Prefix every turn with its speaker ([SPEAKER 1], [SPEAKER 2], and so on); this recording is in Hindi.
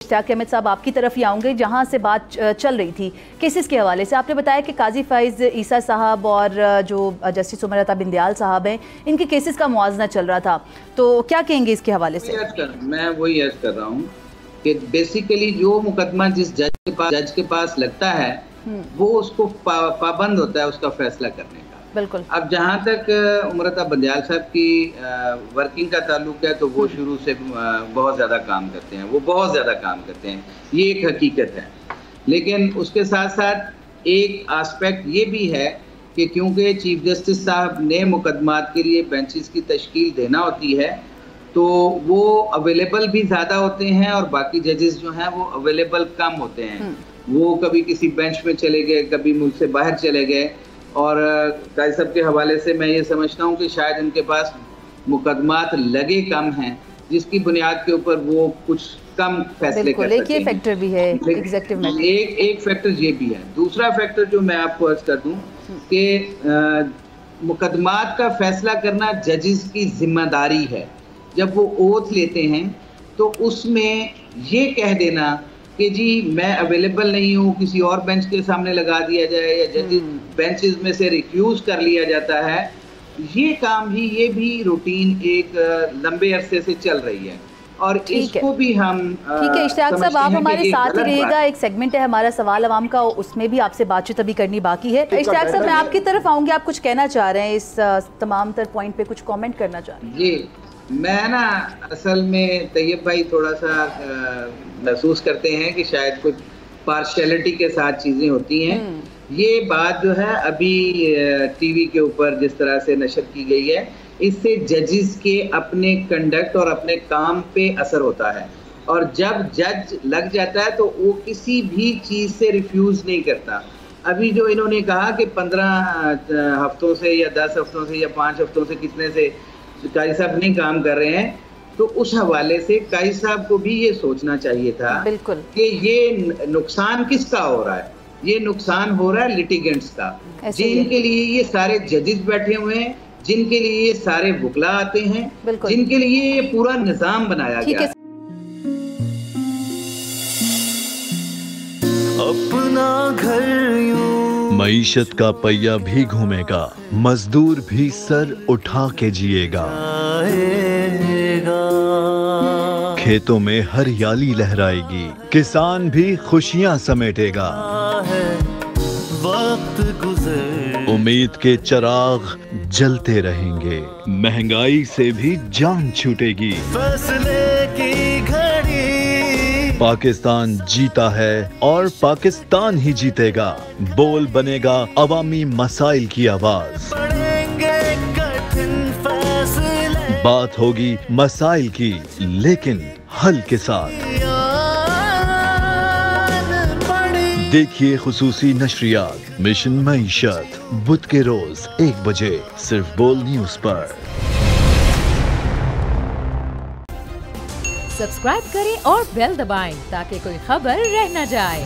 [SPEAKER 1] इश्तियाक अहमद साहब, आपकी तरफ ही आऊँगे, जहाँ से बात चल रही थी केसेस के हवाले से। आपने बताया कि काजी फ़ाइज़ ईसा साहब और जो जस्टिस उमर अता बिंदयाल साहब हैं, इनके केसेस का मुआवजा चल रहा था, तो क्या कहेंगे इसके हवाले से?
[SPEAKER 2] मैं वही अर्ज कर रहा हूँ कि बेसिकली जो मुकदमा जिस जज के पास लगता है वो उसको पाबंद होता है उसका फैसला करने का।
[SPEAKER 1] बिल्कुल। अब
[SPEAKER 2] जहाँ तक उमर अता बिंदयाल साहब की वर्किंग का ताल्लुक है तो वो शुरू से बहुत ज़्यादा काम करते हैं, वो बहुत ज़्यादा काम करते हैं, ये एक हकीकत है। लेकिन उसके साथ साथ एक आस्पेक्ट ये भी है कि क्योंकि चीफ जस्टिस साहब ने मुकदमात के लिए बेंचेस की तश्कील देना होती है तो वो अवेलेबल भी ज़्यादा होते हैं और बाकी जजेस जो हैं वो अवेलेबल कम होते हैं। वो कभी किसी बेंच में चले गए, कभी मुल्क से बाहर चले गए, और काजी साहब के हवाले से मैं ये समझता हूँ कि शायद इनके पास मुकदमात लगे कम हैं, जिसकी बुनियाद के ऊपर वो कुछ कम फैसले कर सकते हैं।
[SPEAKER 1] एक फैक्टर भी है एग्जीक्यूटिव में,
[SPEAKER 2] एक फैक्टर ये भी है। दूसरा फैक्टर जो मैं आपको अर्ज कर दूं कि मुकदमात का फैसला करना जजेस की जिम्मेदारी है। जब वो ओथ लेते हैं तो उसमें ये कह देना कि जी मैं अवेलेबल नहीं हूँ, किसी और बेंच के सामने लगा दिया जाए या जजेस बेंचेस में से रिक्यूज कर लिया जाता है, ये भी रूटीन एक लंबे अरसे से चल रही है और इसको भी हम
[SPEAKER 1] ठीक है। इश्तियाक साहब, आप हमारे साथ ही रहिएगा, एक सेगमेंट है हमारा सवाल अवाम का, उसमें भी आपसे बातचीत अभी करनी बाकी है। इश्तियाक साहब, मैं आपकी तरफ आऊँगी, आप कुछ कहना चाह रहे हैं इस तमाम तर पॉइंट पे, कुछ कॉमेंट करना चाह रहे हैं?
[SPEAKER 2] जी, मैं ना असल में तैयब भाई थोड़ा सा महसूस करते हैं कि शायद कुछ पार्शियलिटी के साथ चीज़ें होती हैं। ये बात जो है अभी टीवी के ऊपर जिस तरह से नशर की गई है, इससे जजेस के अपने कंडक्ट और अपने काम पे असर होता है, और जब जज लग जाता है तो वो किसी भी चीज़ से रिफ्यूज़ नहीं करता। अभी जो इन्होंने कहा कि 15 हफ्तों से या 10 हफ्तों से या 5 हफ्तों से कितने से काजी साहब नहीं काम कर रहे हैं, तो उस हवाले से काजी साहब को भी ये सोचना चाहिए था
[SPEAKER 1] बिल्कुल
[SPEAKER 2] कि ये नुकसान किसका हो रहा है। ये नुकसान हो रहा है लिटिगेंट्स का, जिनके लिए ये सारे जजेस बैठे हुए हैं, जिनके लिए ये सारे वकला आते हैं, जिनके लिए ये पूरा निजाम बनाया गया है।
[SPEAKER 3] अपना घर यूं
[SPEAKER 4] मईशत का पहिया भी घूमेगा, मजदूर भी सर उठा के जिएगा, खेतों में हरियाली लहराएगी, किसान भी खुशियां समेटेगा,
[SPEAKER 3] वक्त गुजर
[SPEAKER 4] उम्मीद के चिराग जलते रहेंगे, महंगाई से भी जान छूटेगी,
[SPEAKER 3] फैसले की घड़ी
[SPEAKER 4] पाकिस्तान जीता है और पाकिस्तान ही जीतेगा, बोल बनेगा अवामी मसाइल की आवाज,
[SPEAKER 3] कठिन फैसले,
[SPEAKER 4] बात होगी मसाइल की लेकिन हल के साथ। देखिए खुसूसी नशरियात मिशन मईशत, बुध के रोज 1 बजे सिर्फ बोल न्यूज पर।
[SPEAKER 5] सब्सक्राइब करें और बेल दबाएं ताकि कोई खबर रह न जाए।